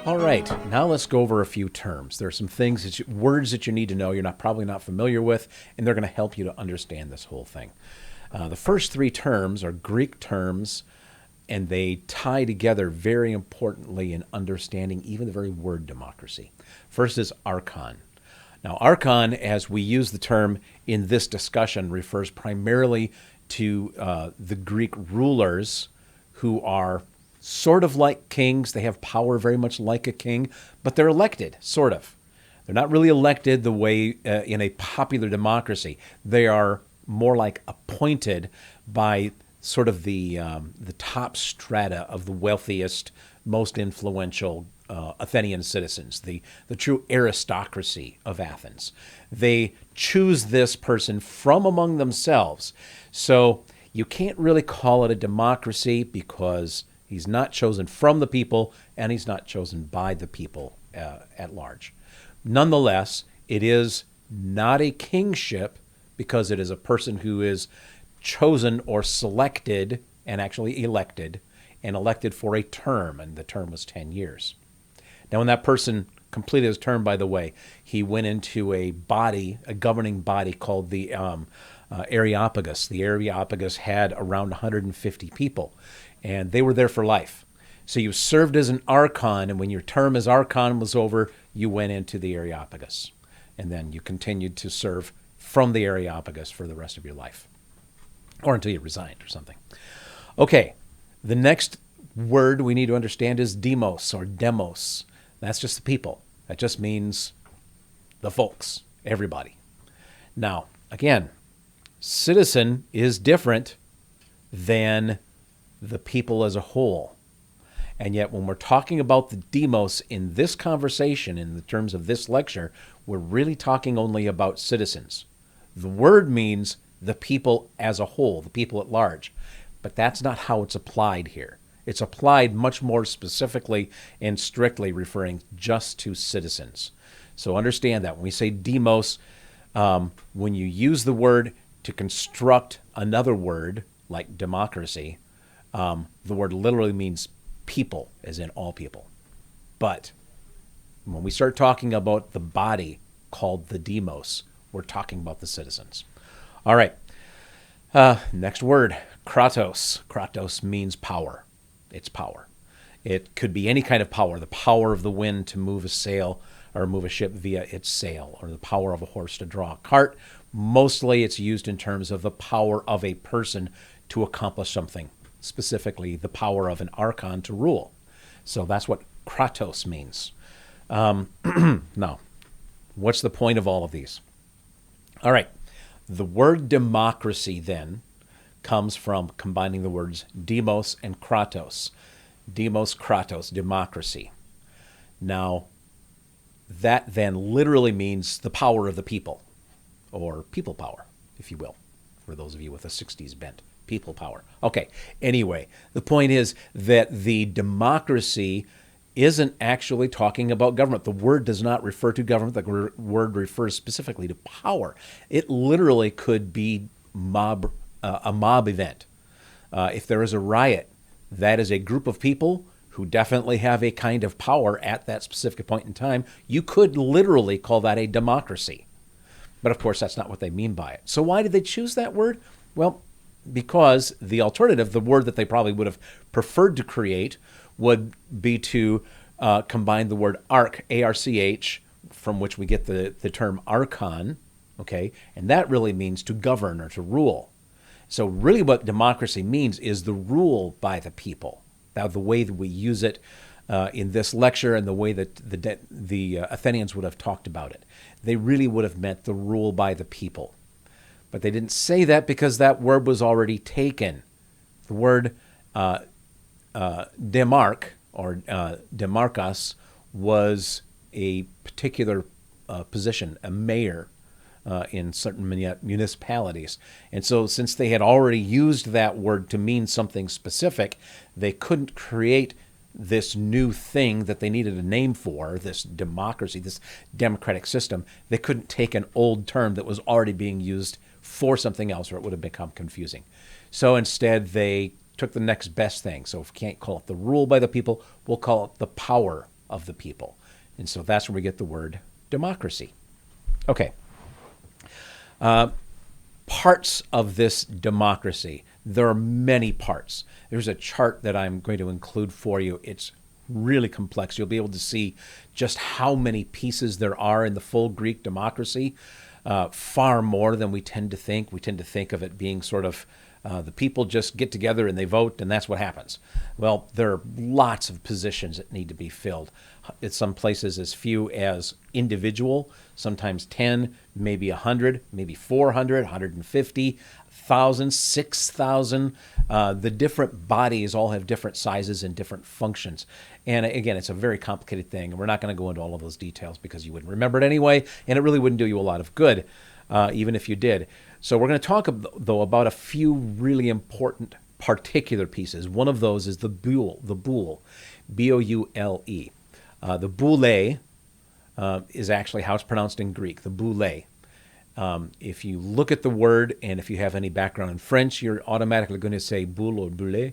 All right, now let's go over a few terms. There are some things, words that you need to know you're probably not familiar with, and they're going to help you to understand this whole thing. The first three terms are Greek terms, and they tie together very importantly in understanding even the very word democracy. First is archon. Now, archon, as we use the term in this discussion, refers primarily to the Greek rulers who are sort of like kings. They have power very much like a king, but they're elected, sort of. They're not really elected the way in a popular democracy. They are more like appointed by sort of the top strata of the wealthiest, most influential Athenian citizens, the true aristocracy of Athens. They choose this person from among themselves. So you can't really call it a democracy because he's not chosen from the people and he's not chosen by the people at large. Nonetheless, it is not a kingship because it is a person who is chosen or selected and actually elected, and elected for a term, and the term was 10 years. Now, when that person completed his term, by the way, he went into a governing body called the Areopagus. The Areopagus had around 150 people, and they were there for life. So you served as an archon, and when your term as archon was over, you went into the Areopagus. And then you continued to serve from the Areopagus for the rest of your life, or until you resigned or something. Okay, the next word we need to understand is demos or demos. That's just the people. That just means the folks, everybody. Now, again, citizen is different than the people as a whole. And yet when we're talking about the demos in this conversation, in the terms of this lecture, we're really talking only about citizens. The word means the people as a whole, the people at large. But that's not how it's applied here. It's applied much more specifically and strictly referring just to citizens. So understand that when we say demos, when you use the word to construct another word like democracy, the word literally means people, as in all people. But when we start talking about the body called the demos, we're talking about the citizens. All right. Next word, kratos. Kratos means power. It's power. It could be any kind of power, the power of the wind to move a sail or move a ship via its sail, or the power of a horse to draw a cart. Mostly it's used in terms of the power of a person to accomplish something, specifically the power of an archon to rule. So that's what kratos means. Now, what's the point of all of these? All right. The word democracy then comes from combining the words demos and kratos. Demos, kratos, democracy. Now, that then literally means the power of the people, or people power, if you will, for those of you with a 60s bent. People power. Okay, anyway, the point is that the democracy isn't actually talking about government. The word does not refer to government. The word refers specifically to power. It literally could be a mob event. If there is a riot, that is a group of people who definitely have a kind of power at that specific point in time. You could literally call that a democracy. But of course, that's not what they mean by it. So why did they choose that word? Well, because the alternative, the word that they probably would have preferred to create, would be to combine the word arch, A-R-C-H, from which we get the term archon, okay? And that really means to govern or to rule. So really what democracy means is the rule by the people. Now, the way that we use it in this lecture and the way that the Athenians would have talked about it, they really would have meant the rule by the people. But they didn't say that because that word was already taken. The word demarch or demarchos was a particular position, a mayor in certain municipalities. And so since they had already used that word to mean something specific, they couldn't create this new thing that they needed a name for, this democracy, this democratic system. They couldn't take an old term that was already being used for something else, or it would have become confusing. So instead, they took the next best thing. So if we can't call it the rule by the people, we'll call it the power of the people. And so that's where we get the word democracy. Okay. Parts of this democracy. There are many parts. There's a chart that I'm going to include for you. It's really complex. You'll be able to see just how many pieces there are in the full Greek democracy, far more than we tend to think. We tend to think of it being sort of the people just get together and they vote, and that's what happens. Well, there are lots of positions that need to be filled. In some places as few as individual, sometimes 10, maybe 100, maybe 400, 150, 1,000, 6,000. The different bodies all have different sizes and different functions. And again, it's a very complicated thing. And we're not going to go into all of those details because you wouldn't remember it anyway, and it really wouldn't do you a lot of good, even if you did. So we're going to talk, though, about a few really important particular pieces. One of those is the boule, B-O-U-L-E. The boule is actually how it's pronounced in Greek, the boule. If you look at the word, and if you have any background in French, you're automatically going to say boule or boule,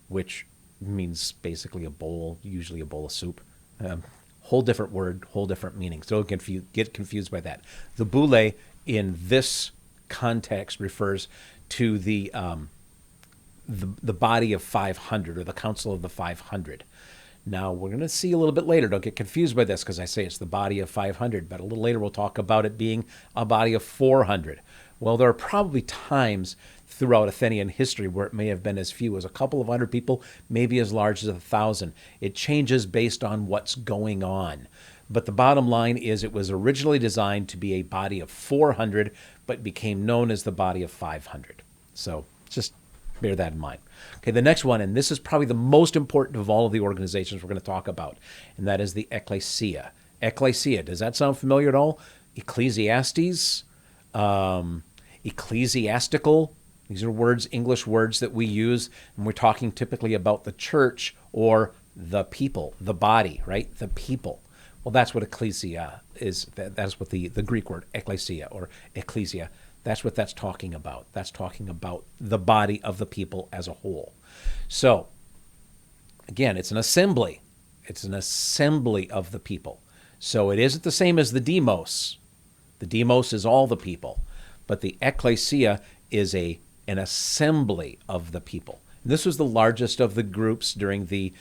which means basically a bowl, usually a bowl of soup. Whole different word, whole different meaning. So don't get confused by that. The boule in this context refers to the body of 500, or the council of the 500. Now, we're going to see a little bit later. Don't get confused by this because I say it's the body of 500, but a little later we'll talk about it being a body of 400. Well, there are probably times throughout Athenian history where it may have been as few as a couple of hundred people, maybe as large as 1,000. It changes based on what's going on. But the bottom line is it was originally designed to be a body of 400, but became known as the body of 500. So just bear that in mind. Okay, the next one, and this is probably the most important of all of the organizations we're going to talk about, and that is the ecclesia. Ecclesia, does that sound familiar at all? Ecclesiastes, ecclesiastical, these are words, English words that we use, and we're talking typically about the church or the people, the body, right? The people. Well, that's what ecclesia is. That's what the Greek word, ecclesia or ecclesia, that's what that's talking about. That's talking about the body of the people as a whole. So, again, it's an assembly. It's an assembly of the people. So it isn't the same as the demos. The demos is all the people. But the ecclesia is an assembly of the people. And this was the largest of the groups during the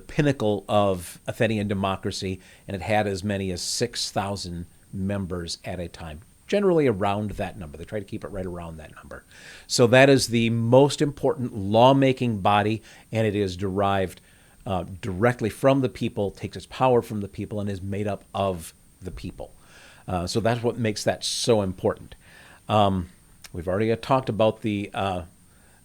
pinnacle of Athenian democracy, and it had as many as 6,000 members at a time. Generally around that number. They try to keep it right around that number. So that is the most important lawmaking body, and it is derived directly from the people, takes its power from the people, and is made up of the people. So that's what makes that so important. We've already talked about the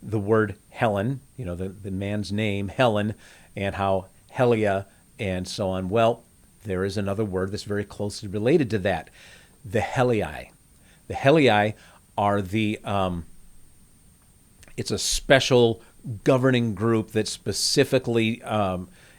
word Helen, the man's name, Helen, and how Helia and so on. Well, there is another word that's very closely related to that, the Helii. The Helii are it's a special governing group that specifically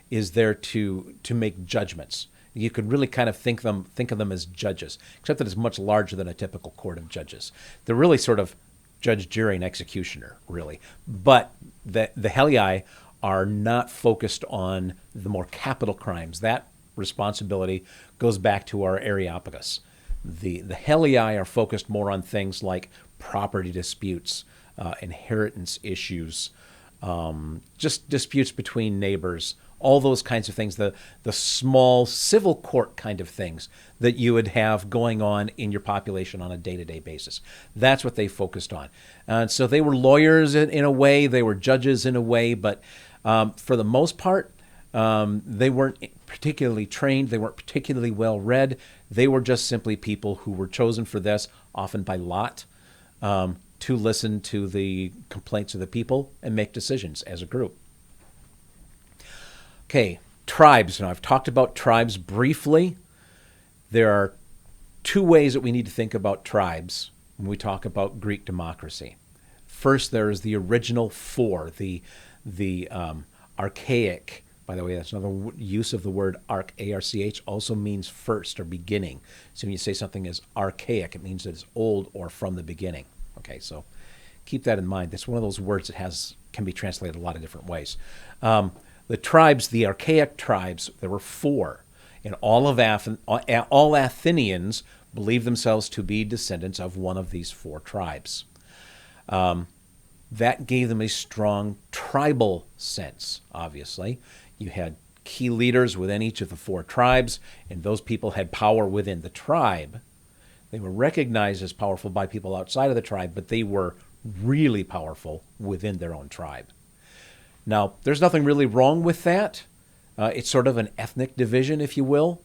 is there to make judgments. You could really kind of think of them as judges, except that it's much larger than a typical court of judges. They're really sort of judge, jury, and executioner, really. But the Helii are not focused on the more capital crimes. That responsibility goes back to our Areopagus. The Helii are focused more on things like property disputes, inheritance issues, just disputes between neighbors, all those kinds of things, the small civil court kind of things that you would have going on in your population on a day-to-day basis. That's what they focused on. And so they were lawyers in a way, they were judges in a way, but for the most part, they weren't particularly trained, they weren't particularly well read. They were just simply people who were chosen for this, often by lot, to listen to the complaints of the people and make decisions as a group. Okay, tribes. Now, I've talked about tribes briefly. There are two ways that we need to think about tribes when we talk about Greek democracy. First, there is the original four, the archaic. By the way, that's another use of the word arch, A-R-C-H, also means first or beginning. So when you say something is archaic, it means that it's old or from the beginning. Okay, so keep that in mind. That's one of those words that can be translated a lot of different ways. The tribes, the archaic tribes, there were four, and all Athenians believed themselves to be descendants of one of these four tribes. That gave them a strong tribal sense, obviously. You had key leaders within each of the four tribes, and those people had power within the tribe. They were recognized as powerful by people outside of the tribe, but they were really powerful within their own tribe. Now, there's nothing really wrong with that. It's sort of an ethnic division, if you will.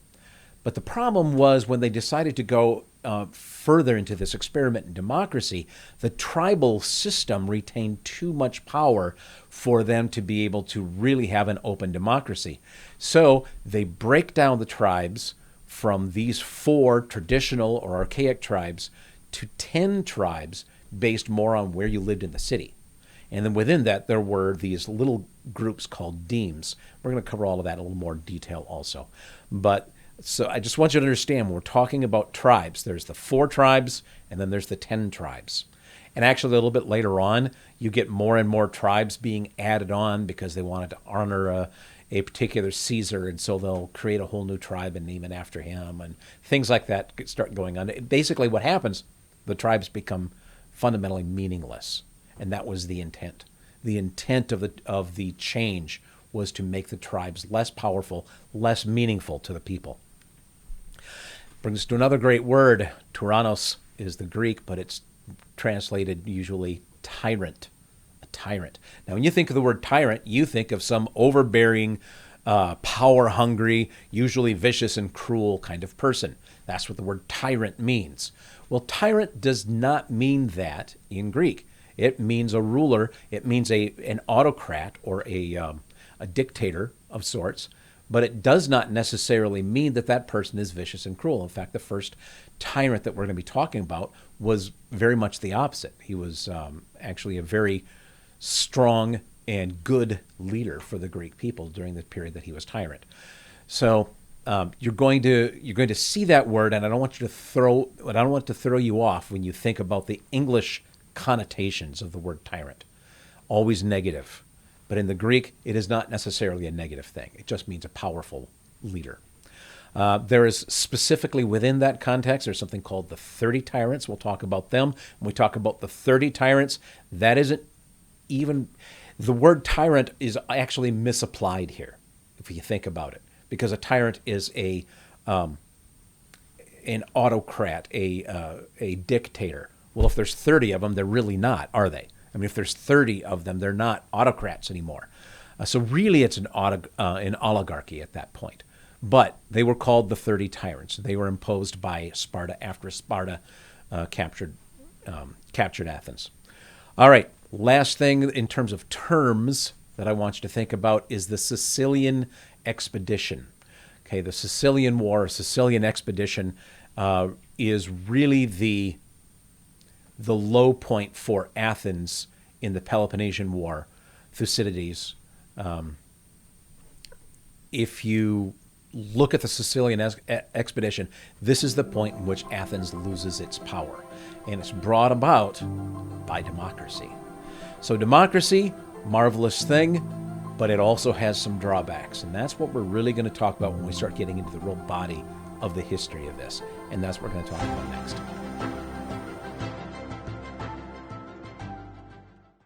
But the problem was when they decided to go further into this experiment in democracy, the tribal system retained too much power for them to be able to really have an open democracy. So they break down the tribes from these four traditional or archaic tribes to 10 tribes based more on where you lived in the city. And then within that, there were these little groups called demes. We're going to cover all of that in a little more detail also. But so I just want you to understand, when we're talking about tribes, there's the four tribes, and then there's the 10 tribes. And actually, a little bit later on, you get more and more tribes being added on because they wanted to honor a particular Caesar, and so they'll create a whole new tribe and name it after him, and things like that start going on. Basically, what happens, the tribes become fundamentally meaningless, and that was the intent. The intent of the change was to make the tribes less powerful, less meaningful to the people. Brings us to another great word. Tyrannos is the Greek, but it's translated usually tyrant. A tyrant. Now, when you think of the word tyrant, you think of some overbearing, power-hungry, usually vicious and cruel kind of person. That's what the word tyrant means. Well, tyrant does not mean that in Greek. It means a ruler. It means an autocrat or a dictator of sorts. But it does not necessarily mean that that person is vicious and cruel. In fact, the first tyrant that we're going to be talking about was very much the opposite. He was actually a very strong and good leader for the Greek people during the period that he was tyrant. So you're going to see that word, and I don't want to throw you off when you think about the English connotations of the word tyrant. Always negative. But in the Greek, it is not necessarily a negative thing. It just means a powerful leader. There is specifically within that context, there's something called the 30 tyrants. We'll talk about them. When we talk about the 30 tyrants, that isn't even, the word tyrant is actually misapplied here, if you think about it. Because a tyrant is an autocrat, a dictator. Well, if there's 30 of them, they're really not, are they? I mean, if there's 30 of them, they're not autocrats anymore. So really, it's an oligarchy at that point. But they were called the 30 tyrants. They were imposed by Sparta after Sparta captured Athens. All right, last thing in terms of terms that I want you to think about is the Sicilian expedition. Okay, the Sicilian War, Sicilian expedition is really the low point for Athens in the Peloponnesian War, Thucydides. If you look at the Sicilian expedition, this is the point in which Athens loses its power. And it's brought about by democracy. So democracy, marvelous thing, but it also has some drawbacks. And that's what we're really going to talk about when we start getting into the real body of the history of this. And that's what we're going to talk about next.